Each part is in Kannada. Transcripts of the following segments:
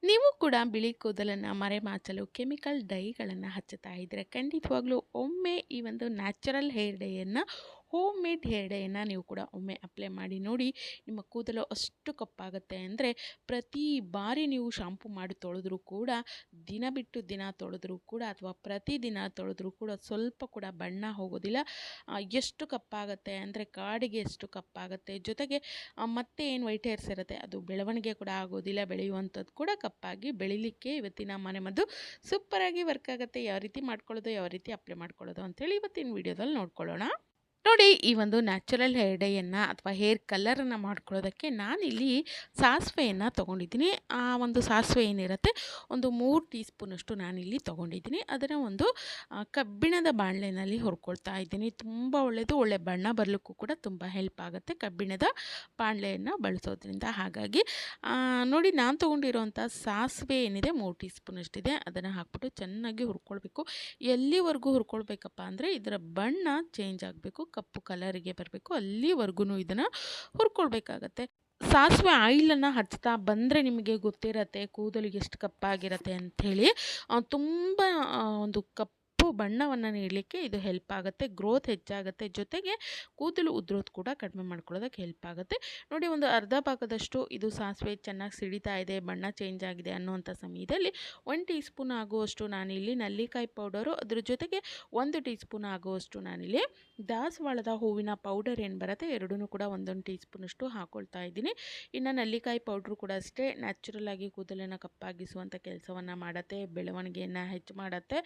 ನೀವು ಕೂಡ ಬಿಳಿ ಕೂದಲನ್ನು ಮರೆಮಾಚಲು ಕೆಮಿಕಲ್ ಡೈಗಳನ್ನು ಹಚ್ಚುತ್ತಾ ಇದ್ದರೆ ಖಂಡಿತವಾಗ್ಲೂ ಒಮ್ಮೆ ಈ ಒಂದು ನ್ಯಾಚುರಲ್ ಹೇರ್ ಡೈಯನ್ನು ಹೋಮ್ ಮೇಡ್ ಹೇರ್ ಡೈಯನ್ನು ನೀವು ಕೂಡ ಒಮ್ಮೆ ಅಪ್ಲೈ ಮಾಡಿ ನೋಡಿ. ನಿಮ್ಮ ಕೂದಲು ಅಷ್ಟು ಕಪ್ಪಾಗುತ್ತೆ ಅಂದರೆ ಪ್ರತಿ ಬಾರಿ ನೀವು ಶಾಂಪು ಮಾಡಿ ತೊಳೆದ್ರೂ ಕೂಡ, ದಿನ ಬಿಟ್ಟು ದಿನ ತೊಳೆದ್ರೂ ಕೂಡ ಅಥವಾ ಪ್ರತಿದಿನ ತೊಳೆದ್ರೂ ಕೂಡ ಸ್ವಲ್ಪ ಕೂಡ ಬಣ್ಣ ಹೋಗೋದಿಲ್ಲ. ಎಷ್ಟು ಕಪ್ಪಾಗುತ್ತೆ ಅಂದರೆ ಕಾಡಿಗೆ ಎಷ್ಟು ಕಪ್ಪಾಗುತ್ತೆ. ಜೊತೆಗೆ ಮತ್ತೆ ಏನು ವೈಟ್ ಹೇರ್ಸ್ ಇರುತ್ತೆ ಅದು ಬೆಳವಣಿಗೆ ಕೂಡ ಆಗೋದಿಲ್ಲ, ಬೆಳೆಯುವಂಥದ್ದು ಕೂಡ ಕಪ್ಪಾಗಿ ಬೆಳಿಲಿಕ್ಕೆ ಇವತ್ತಿನ ಮನೆಮದ್ದು ಸೂಪರಾಗಿ ವರ್ಕ್ ಆಗುತ್ತೆ. ಯಾವ ರೀತಿ ಮಾಡ್ಕೊಳ್ಳೋದು, ಯಾವ ರೀತಿ ಅಪ್ಲೈ ಮಾಡ್ಕೊಳ್ಳೋದು ಅಂತೇಳಿ ಇವತ್ತಿನ ವಿಡಿಯೋದಲ್ಲಿ ನೋಡ್ಕೊಳ್ಳೋಣ. ನೋಡಿ, ಈ ಒಂದು ನ್ಯಾಚುರಲ್ ಹೇರ್ ಡೈಯನ್ನು ಅಥವಾ ಹೇರ್ ಕಲರನ್ನು ಮಾಡ್ಕೊಳ್ಳೋದಕ್ಕೆ ನಾನಿಲ್ಲಿ ಸಾಸಿವೆಯನ್ನು ತೊಗೊಂಡಿದ್ದೀನಿ. ಆ ಒಂದು ಸಾಸಿವೆ ಏನಿರುತ್ತೆ ಒಂದು 3 ಟೀ ಸ್ಪೂನಷ್ಟು ನಾನಿಲ್ಲಿ ತೊಗೊಂಡಿದ್ದೀನಿ. ಅದನ್ನು ಒಂದು ಕಬ್ಬಿಣದ ಬಾಣಲೆಯಲ್ಲಿ ಹುರ್ಕೊಳ್ತಾ ಇದ್ದೀನಿ. ತುಂಬ ಒಳ್ಳೆಯದು, ಒಳ್ಳೆ ಬಣ್ಣ ಬರಲಿಕ್ಕೂ ಕೂಡ ತುಂಬ ಹೆಲ್ಪ್ ಆಗುತ್ತೆ ಕಬ್ಬಿಣದ ಬಾಣಲೆಯನ್ನು ಬಳಸೋದ್ರಿಂದ. ಹಾಗಾಗಿ ನೋಡಿ, ನಾನು ತೊಗೊಂಡಿರೋಂಥ ಸಾಸಿವೆ ಏನಿದೆ 3 ಟೀ ಸ್ಪೂನಷ್ಟಿದೆ. ಅದನ್ನು ಹಾಕ್ಬಿಟ್ಟು ಚೆನ್ನಾಗಿ ಹುರ್ಕೊಳ್ಬೇಕು. ಎಲ್ಲಿವರೆಗೂ ಹುರ್ಕೊಳ್ಬೇಕಪ್ಪ ಅಂದರೆ ಇದರ ಬಣ್ಣ ಚೇಂಜ್ ಆಗಬೇಕು, ಕಪ್ಪು ಕಲರಿಗೆ ಬರಬೇಕು, ಅಲ್ಲಿವರೆಗೂ ಇದನ್ನು ಹುರ್ಕೊಳ್ಬೇಕಾಗತ್ತೆ. ಸಾಸಿವೆ ಆಯಿಲನ್ನು ಹಚ್ತಾ ಬಂದರೆ ನಿಮಗೆ ಗೊತ್ತಿರತ್ತೆ ಕೂದಲಿಗೆ ಎಷ್ಟು ಕಪ್ಪಾಗಿರುತ್ತೆ ಅಂಥೇಳಿ. ತುಂಬ ಒಂದು ಕಪ್ಪು ಬಣ್ಣವನ್ನು ನೀಡಲಿಕ್ಕೆ ಇದು ಹೆಲ್ಪ್ ಆಗುತ್ತೆ, ಗ್ರೋತ್ ಹೆಚ್ಚಾಗುತ್ತೆ, ಜೊತೆಗೆ ಕೂದಲು ಉದುರೋದು ಕೂಡ ಕಡಿಮೆ ಮಾಡ್ಕೊಳ್ಳೋದಕ್ಕೆ ಹೆಲ್ಪ್ ಆಗುತ್ತೆ. ನೋಡಿ, ಒಂದು ಅರ್ಧ ಭಾಗದಷ್ಟು ಇದು ಸಾಸಿವೆ ಚೆನ್ನಾಗಿ ಸಿಡಿತಾ ಇದೆ, ಬಣ್ಣ ಚೇಂಜ್ ಆಗಿದೆ ಅನ್ನುವಂಥ ಸಮಯದಲ್ಲಿ 1 ಟೀ ಸ್ಪೂನ್ ಆಗುವಷ್ಟು ನಾನಿಲ್ಲಿ ನಲ್ಲಿಕಾಯಿ ಪೌಡರು, ಅದ್ರ ಜೊತೆಗೆ 1 ಟೀ ಸ್ಪೂನ್ ಆಗುವಷ್ಟು ನಾನಿಲ್ಲಿ ದಾಸವಾಳದ ಹೂವಿನ ಪೌಡರ್ ಏನು ಬರುತ್ತೆ ಎರಡೂ ಕೂಡ 1 ಟೀ ಸ್ಪೂನಷ್ಟು ಹಾಕ್ಕೊಳ್ತಾ ಇದ್ದೀನಿ. ಇನ್ನು ನಲ್ಲಿಕಾಯಿ ಪೌಡ್ರು ಕೂಡ ಅಷ್ಟೇ ನ್ಯಾಚುರಲ್ ಆಗಿ ಕೂದಲನ್ನು ಕಪ್ಪಾಗಿಸುವಂಥ ಕೆಲಸವನ್ನು ಮಾಡುತ್ತೆ, ಬೆಳವಣಿಗೆಯನ್ನು ಹೆಚ್ಚು ಮಾಡುತ್ತೆ,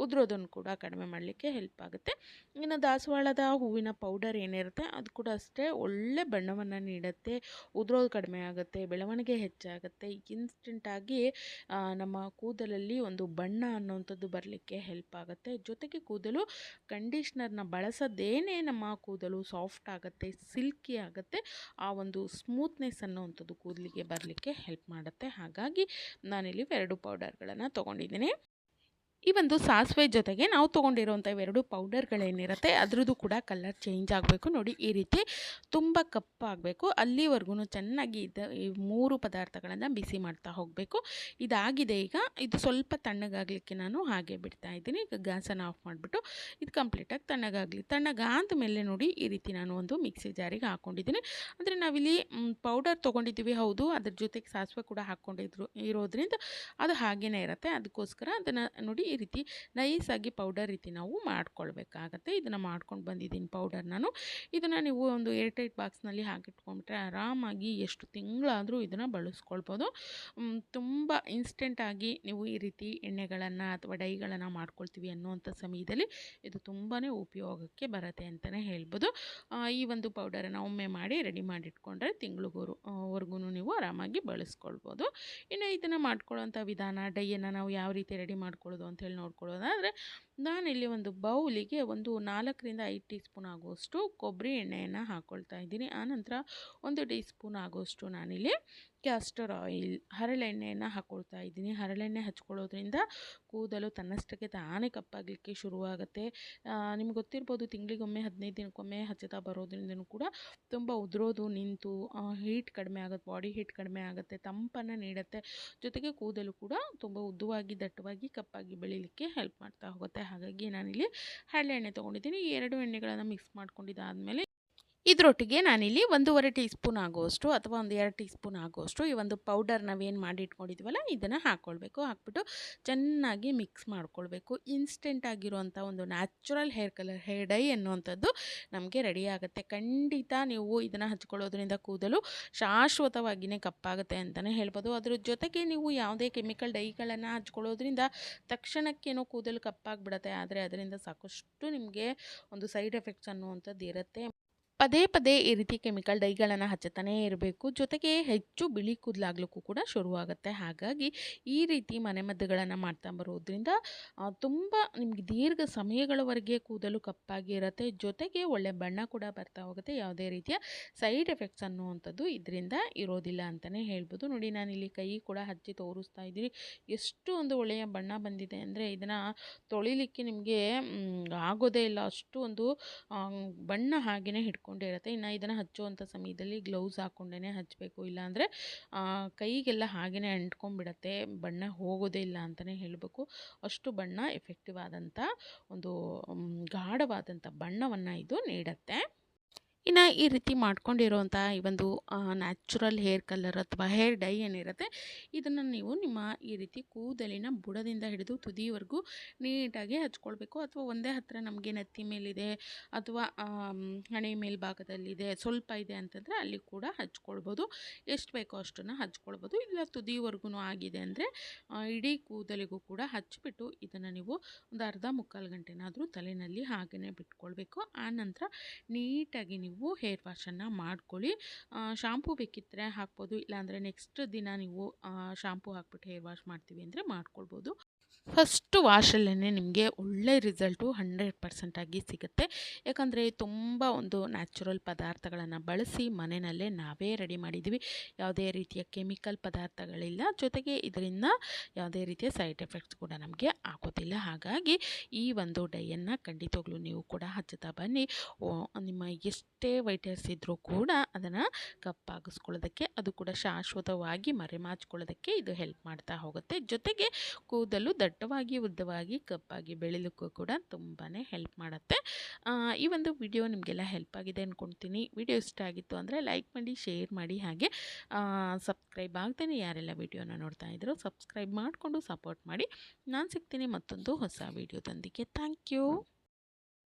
ಉದುರೋದನ್ನು ಕೂಡ ಕಡಿಮೆ ಮಾಡಲಿಕ್ಕೆ ಹೆಲ್ಪ್ ಆಗುತ್ತೆ. ಇನ್ನು ದಾಸವಾಳದ ಹೂವಿನ ಪೌಡರ್ ಏನಿರುತ್ತೆ ಅದು ಕೂಡ ಅಷ್ಟೇ ಒಳ್ಳೆ ಬಣ್ಣವನ್ನು ನೀಡುತ್ತೆ, ಉದುರೋದು ಕಡಿಮೆ ಆಗುತ್ತೆ, ಬೆಳವಣಿಗೆ ಹೆಚ್ಚಾಗುತ್ತೆ. ಇನ್ಸ್ಟೆಂಟಾಗಿ ನಮ್ಮ ಕೂದಲಲ್ಲಿ ಒಂದು ಬಣ್ಣ ಅನ್ನುವಂಥದ್ದು ಬರಲಿಕ್ಕೆ ಹೆಲ್ಪ್ ಆಗುತ್ತೆ. ಜೊತೆಗೆ ಕೂದಲು ಕಂಡೀಷ್ನರ್ನ ಬಳಸದೇನೆ ನಮ್ಮ ಕೂದಲು ಸಾಫ್ಟ್ ಆಗುತ್ತೆ, ಸಿಲ್ಕಿ ಆಗುತ್ತೆ, ಆ ಒಂದು ಸ್ಮೂತ್ನೆಸ್ ಅನ್ನುವಂಥದ್ದು ಕೂದಲಿಗೆ ಬರಲಿಕ್ಕೆ ಹೆಲ್ಪ್ ಮಾಡುತ್ತೆ. ಹಾಗಾಗಿ ನಾನಿಲ್ಲಿ 2 ಪೌಡರ್ಗಳನ್ನು ತೊಗೊಂಡಿದ್ದೀನಿ. ಈ ಒಂದು ಸಾಸಿವೆ ಜೊತೆಗೆ ನಾವು ತೊಗೊಂಡಿರೋಂಥ ಇವೆರಡು ಪೌಡರ್ಗಳೇನಿರುತ್ತೆ ಅದರದ್ದು ಕೂಡ ಕಲರ್ ಚೇಂಜ್ ಆಗಬೇಕು. ನೋಡಿ, ಈ ರೀತಿ ತುಂಬ ಕಪ್ಪಾಗಬೇಕು, ಅಲ್ಲಿವರೆಗೂ ಚೆನ್ನಾಗಿ ಈ 3 ಪದಾರ್ಥಗಳನ್ನು ಬಿಸಿ ಮಾಡ್ತಾ ಹೋಗಬೇಕು. ಇದಾಗಿದೆ. ಈಗ ಇದು ಸ್ವಲ್ಪ ತಣ್ಣಗಾಗಲಿಕ್ಕೆ ನಾನು ಹಾಗೆ ಬಿಡ್ತಾ ಇದ್ದೀನಿ. ಈಗ ಗ್ಯಾಸನ್ನು ಆಫ್ ಮಾಡಿಬಿಟ್ಟು ಇದು ಕಂಪ್ಲೀಟಾಗಿ ತಣ್ಣಗಾಗಲಿ. ತಣ್ಣಗಾದ ಮೇಲೆ ನೋಡಿ, ಈ ರೀತಿ ನಾನು ಒಂದು ಮಿಕ್ಸಿ ಜಾರಿಗೆ ಹಾಕ್ಕೊಂಡಿದ್ದೀನಿ. ಅಂದರೆ ನಾವಿಲ್ಲಿ ಪೌಡರ್ ತೊಗೊಂಡಿದ್ದೀವಿ, ಹೌದು, ಅದ್ರ ಜೊತೆಗೆ ಸಾಸಿವೆ ಕೂಡ ಇರೋದ್ರಿಂದ ಅದು ಹಾಗೇ ಇರುತ್ತೆ. ಅದಕ್ಕೋಸ್ಕರ ಅದನ್ನು ನೋಡಿ ಈ ರೀತಿ ನೈಸಾಗಿ ಪೌಡರ್ ರೀತಿ ನಾವು ಮಾಡ್ಕೊಳ್ಬೇಕಾಗತ್ತೆ. ಇದನ್ನು ಮಾಡ್ಕೊಂಡು ಬಂದಿದ್ದೀನಿ ಪೌಡರ್ ನಾನು. ಇದನ್ನು ನೀವು ಒಂದು ಏರ್ಟೈಟ್ ಬಾಕ್ಸ್ನಲ್ಲಿ ಹಾಕಿಟ್ಕೊಂಡ್ಬಿಟ್ರೆ ಆರಾಮಾಗಿ ಎಷ್ಟು ತಿಂಗಳಾದರೂ ಇದನ್ನು ಬಳಸ್ಕೊಳ್ಬೋದು. ತುಂಬ ಇನ್ಸ್ಟೆಂಟಾಗಿ ನೀವು ಈ ರೀತಿ ಎಣ್ಣೆಗಳನ್ನು ಅಥವಾ ಡೈಗಳನ್ನು ಮಾಡ್ಕೊಳ್ತೀವಿ ಅನ್ನುವಂಥ ಸಮಯದಲ್ಲಿ ಇದು ತುಂಬಾ ಉಪಯೋಗಕ್ಕೆ ಬರುತ್ತೆ ಅಂತಲೇ ಹೇಳ್ಬೋದು. ಈ ಒಂದು ಪೌಡರನ್ನು ಒಮ್ಮೆ ಮಾಡಿ ರೆಡಿ ಮಾಡಿಟ್ಕೊಂಡ್ರೆ ತಿಂಗಳಿಗೋರ್ವರೆಗೂ ನೀವು ಆರಾಮಾಗಿ ಬಳಸ್ಕೊಳ್ಬೋದು. ಇನ್ನು ಇದನ್ನು ಮಾಡ್ಕೊಳ್ಳೋಂಥ ವಿಧಾನ, ಡೈಯನ್ನು ನಾವು ಯಾವ ರೀತಿ ರೆಡಿ ಮಾಡ್ಕೊಳ್ಳೋದು ಅಂತ ಹೇಳಿ ನೋಡ್ಕೊಳ್ಳೋದಾದರೆ, ನಾನಿಲ್ಲಿ ಒಂದು ಬೌಲಿಗೆ ಒಂದು 4 ರಿಂದ 5 ಟೀ ಸ್ಪೂನ್ ಆಗುವಷ್ಟು ಕೊಬ್ಬರಿ ಎಣ್ಣೆಯನ್ನು ಹಾಕ್ಕೊಳ್ತಾ ಇದ್ದೀನಿ. ಆನಂತರ 1 ಟೀ ಸ್ಪೂನ್ ಆಗುವಷ್ಟು ನಾನಿಲ್ಲಿ ಕ್ಯಾಸ್ಟರ್ ಆಯಿಲ್, ಹರಳೆಣ್ಣೆಯನ್ನು ಹಾಕ್ಕೊಳ್ತಾ ಇದ್ದೀನಿ. ಹರಳೆಣ್ಣೆ ಹಚ್ಕೊಳ್ಳೋದ್ರಿಂದ ಕೂದಲು ತನ್ನಷ್ಟಕ್ಕೆ ತಾನೇ ಕಪ್ಪಾಗಲಿಕ್ಕೆ ಶುರುವಾಗುತ್ತೆ. ನಿಮ್ಗೆ ಗೊತ್ತಿರ್ಬೋದು, ತಿಂಗಳಿಗೊಮ್ಮೆ 15 ದಿನಕ್ಕೊಮ್ಮೆ ಹಚ್ಚುತ್ತಾ ಬರೋದ್ರಿಂದನೂ ಕೂಡ ತುಂಬ ಉದುರೋದು ನಿಂತು ಹೀಟ್ ಕಡಿಮೆ ಆಗುತ್ತೆ, ಬಾಡಿ ಹೀಟ್ ಕಡಿಮೆ ಆಗುತ್ತೆ, ತಂಪನ್ನು ನೀಡುತ್ತೆ, ಜೊತೆಗೆ ಕೂದಲು ಕೂಡ ತುಂಬ ಉದ್ದವಾಗಿ ದಟ್ಟವಾಗಿ ಕಪ್ಪಾಗಿ ಬೆಳೀಲಿಕ್ಕೆ ಹೆಲ್ಪ್ ಮಾಡ್ತಾ ಹೋಗುತ್ತೆ. ಹಾಗಾಗಿ ನಾನಿಲ್ಲಿ ಹರಳೆಣ್ಣೆ ತೊಗೊಂಡಿದ್ದೀನಿ. ಈ 2 ಎಣ್ಣೆಗಳನ್ನು ಮಿಕ್ಸ್ ಮಾಡ್ಕೊಂಡಿದ್ದಾದಮೇಲೆ ಇದರೊಟ್ಟಿಗೆ ನಾನಿಲ್ಲಿ 1.5 ಟೀ ಸ್ಪೂನ್ ಆಗುವಷ್ಟು ಅಥವಾ 2 ಟೀ ಸ್ಪೂನ್ ಆಗುವಷ್ಟು ಈ ಒಂದು ಪೌಡರ್ ನಾವೇನು ಮಾಡಿ ಇಟ್ಕೊಂಡಿದ್ವಲ್ಲ ಇದನ್ನು ಹಾಕ್ಕೊಳ್ಬೇಕು. ಹಾಕ್ಬಿಟ್ಟು ಚೆನ್ನಾಗಿ ಮಿಕ್ಸ್ ಮಾಡ್ಕೊಳ್ಬೇಕು. ಇನ್ಸ್ಟೆಂಟ್ ಆಗಿರುವಂಥ ಒಂದು ನ್ಯಾಚುರಲ್ ಹೇರ್ ಡೈ ಅನ್ನುವಂಥದ್ದು ನಮಗೆ ರೆಡಿ ಆಗುತ್ತೆ. ಖಂಡಿತ ನೀವು ಇದನ್ನು ಹಚ್ಕೊಳ್ಳೋದ್ರಿಂದ ಕೂದಲು ಶಾಶ್ವತವಾಗಿಯೇ ಕಪ್ಪಾಗುತ್ತೆ ಅಂತಲೇ ಹೇಳ್ಬೋದು. ಅದ್ರ ಜೊತೆಗೆ ನೀವು ಯಾವುದೇ ಕೆಮಿಕಲ್ ಡೈಗಳನ್ನು ಹಚ್ಕೊಳ್ಳೋದ್ರಿಂದ ತಕ್ಷಣಕ್ಕೇನೋ ಕೂದಲು ಕಪ್ಪಾಗಿಬಿಡುತ್ತೆ, ಆದರೆ ಅದರಿಂದ ಸಾಕಷ್ಟು ನಿಮಗೆ ಒಂದು ಸೈಡ್ ಎಫೆಕ್ಟ್ಸ್ ಅನ್ನುವಂಥದ್ದು ಇರುತ್ತೆ. ಪದೇ ಪದೇ ಈ ರೀತಿ ಕೆಮಿಕಲ್ ಡೈಗಳನ್ನು ಹಚ್ಚುತ್ತಾನೇ ಇರಬೇಕು, ಜೊತೆಗೆ ಹೆಚ್ಚು ಬಿಳಿ ಕೂದಲಾಗ್ಲಿಕ್ಕೂ ಕೂಡ ಶುರುವಾಗುತ್ತೆ. ಹಾಗಾಗಿ ಈ ರೀತಿ ಮನೆಮದ್ದುಗಳನ್ನು ಮಾಡ್ತಾ ಬರೋದ್ರಿಂದ ತುಂಬ ನಿಮಗೆ ದೀರ್ಘ ಸಮಯಗಳವರೆಗೆ ಕೂದಲು ಕಪ್ಪಾಗಿ ಇರುತ್ತೆ, ಜೊತೆಗೆ ಒಳ್ಳೆ ಬಣ್ಣ ಕೂಡ ಬರ್ತಾ ಹೋಗುತ್ತೆ. ಯಾವುದೇ ರೀತಿಯ ಸೈಡ್ ಎಫೆಕ್ಟ್ಸ್ ಅನ್ನುವಂಥದ್ದು ಇದರಿಂದ ಇರೋದಿಲ್ಲ ಅಂತಲೇ ಹೇಳ್ಬೋದು. ನೋಡಿ, ನಾನಿಲ್ಲಿ ಕೈ ಕೂಡ ಹಚ್ಚಿ ತೋರಿಸ್ತಾ ಇದ್ದೀನಿ, ಎಷ್ಟು ಒಂದು ಒಳ್ಳೆಯ ಬಣ್ಣ ಬಂದಿದೆ ಅಂದರೆ ಇದನ್ನು ತೊಳಿಲಿಕ್ಕೆ ನಿಮಗೆ ಆಗೋದೇ ಇಲ್ಲ, ಅಷ್ಟು ಒಂದು ಬಣ್ಣ ಹಾಗೆಯೇ ಹಿಡ್ಕೊಂಡು ಅಂಟ್ಕೊಂಡಿರುತ್ತೆ. ಇನ್ನು ಇದನ್ನು ಹಚ್ಚುವಂಥ ಸಮಯದಲ್ಲಿ ಗ್ಲೌಸ್ ಹಾಕ್ಕೊಂಡೇ ಹಚ್ಚಬೇಕು, ಇಲ್ಲಾಂದರೆ ಕೈಗೆಲ್ಲ ಹಾಗೆಯೇ ಅಂಟ್ಕೊಂಡ್ಬಿಡತ್ತೆ, ಬಣ್ಣ ಹೋಗೋದೇ ಇಲ್ಲ ಅಂತಲೇ ಹೇಳಬೇಕು. ಅಷ್ಟು ಬಣ್ಣ ಎಫೆಕ್ಟಿವ್ ಆದಂಥ ಒಂದು ಗಾಢವಾದಂಥ ಬಣ್ಣವನ್ನು ಇದು ನೀಡುತ್ತೆ. ಇನ್ನು ಈ ರೀತಿ ಮಾಡ್ಕೊಂಡಿರೋವಂಥ ಈ ಒಂದು ನ್ಯಾಚುರಲ್ ಹೇರ್ ಕಲರ್ ಅಥವಾ ಹೇರ್ ಡೈ ಏನಿರುತ್ತೆ, ಇದನ್ನು ನೀವು ನಿಮ್ಮ ಈ ರೀತಿ ಕೂದಲಿನ ಬುಡದಿಂದ ಹಿಡಿದು ತುದಿವರೆಗೂ ನೀಟಾಗಿ ಹಚ್ಕೊಳ್ಬೇಕು. ಅಥವಾ ಒಂದೇ ಹತ್ತಿರ ನಮಗೆ ನೆತ್ತಿ ಮೇಲಿದೆ ಅಥವಾ ಹಣೆ ಮೇಲ್ಭಾಗದಲ್ಲಿದೆ, ಸ್ವಲ್ಪ ಇದೆ ಅಂತಂದರೆ ಅಲ್ಲಿ ಕೂಡ ಹಚ್ಕೊಳ್ಬೋದು. ಎಷ್ಟು ಬೇಕೋ ಅಷ್ಟನ್ನು ಹಚ್ಕೊಳ್ಬೋದು. ಇಲ್ಲ ತುದಿವರೆಗೂ ಆಗಿದೆ ಅಂದರೆ ಇಡೀ ಕೂದಲಿಗೂ ಕೂಡ ಹಚ್ಚಿಬಿಟ್ಟು ಇದನ್ನು ನೀವು ಒಂದು ಅರ್ಧ ಮುಕ್ಕಾಲು ಗಂಟೆನಾದರೂ ತಲೆಯಲ್ಲಿ ಹಾಗೆಯೇ ಬಿಟ್ಕೊಳ್ಬೇಕು. ಆನಂತರ ನೀಟಾಗಿ ನೀವು ಹೇರ್ ವಾಶನ್ನು ಮಾಡ್ಕೊಳ್ಳಿ. ಶಾಂಪೂ ಬೇಕಿದ್ದರೆ ಹಾಕ್ಬೋದು, ಇಲ್ಲಾಂದರೆ ನೆಕ್ಸ್ಟ್ ದಿನ ನೀವು ಶಾಂಪೂ ಹಾಕ್ಬಿಟ್ಟು ಹೇರ್ ವಾಶ್ ಮಾಡ್ತೀವಿ ಅಂದರೆ ಮಾಡ್ಕೊಳ್ಬೋದು. ಫಸ್ಟು ವಾಶಲ್ಲೇ ನಿಮಗೆ ಒಳ್ಳೆ ರಿಸಲ್ಟು 100% ಆಗಿ ಸಿಗುತ್ತೆ. ಯಾಕಂದರೆ ತುಂಬ ಒಂದು ನ್ಯಾಚುರಲ್ ಪದಾರ್ಥಗಳನ್ನು ಬಳಸಿ ಮನೆಯಲ್ಲೇ ನಾವೇ ರೆಡಿ ಮಾಡಿದ್ದೀವಿ. ಯಾವುದೇ ರೀತಿಯ ಕೆಮಿಕಲ್ ಪದಾರ್ಥಗಳಿಲ್ಲ, ಜೊತೆಗೆ ಇದರಿಂದ ಯಾವುದೇ ರೀತಿಯ ಸೈಡ್ ಎಫೆಕ್ಟ್ಸ್ ಕೂಡ ನಮಗೆ ಆಗೋದಿಲ್ಲ. ಹಾಗಾಗಿ ಈ ಒಂದು ಡೈಯನ್ನು ಖಂಡಿತವಾಗ್ಲೂ ನೀವು ಕೂಡ ಹಚ್ಚುತ್ತಾ ಬನ್ನಿ. ನಿಮ್ಮ ಎಷ್ಟೇ ವೈಟ್ ಹೇರ್ಸ್ ಇದ್ದರೂ ಕೂಡ ಅದನ್ನು ಕಪ್ಪಾಗಿಸ್ಕೊಳ್ಳೋದಕ್ಕೆ, ಅದು ಕೂಡ ಶಾಶ್ವತವಾಗಿ ಮರೆಮಾಚ್ಕೊಳ್ಳೋದಕ್ಕೆ ಇದು ಹೆಲ್ಪ್ ಮಾಡ್ತಾ ಹೋಗುತ್ತೆ. ಜೊತೆಗೆ ಕೂದಲು ದಟ್ಟವಾಗಿ ಉದ್ದವಾಗಿ ಕಪ್ಪಾಗಿ ಬೆಳಿಲಿಕ್ಕೂ ಕೂಡ ತುಂಬಾ ಹೆಲ್ಪ್ ಮಾಡುತ್ತೆ. ಈ ಒಂದು ವಿಡಿಯೋ ನಿಮಗೆಲ್ಲ ಹೆಲ್ಪ್ ಆಗಿದೆ ಅಂದ್ಕೊಳ್ತೀನಿ. ವಿಡಿಯೋ ಇಷ್ಟ ಆಗಿತ್ತು ಅಂದರೆ ಲೈಕ್ ಮಾಡಿ, ಶೇರ್ ಮಾಡಿ, ಹಾಗೆ ಸಬ್ಸ್ಕ್ರೈಬ್ ಆಗ್ದೇನೆ ಯಾರೆಲ್ಲ ವಿಡಿಯೋನ ನೋಡ್ತಾ ಇದ್ರು ಸಬ್ಸ್ಕ್ರೈಬ್ ಮಾಡಿಕೊಂಡು ಸಪೋರ್ಟ್ ಮಾಡಿ. ನಾನು ಸಿಗ್ತೀನಿ ಮತ್ತೊಂದು ಹೊಸ ವಿಡಿಯೋದೊಂದಿಗೆ. Thank you.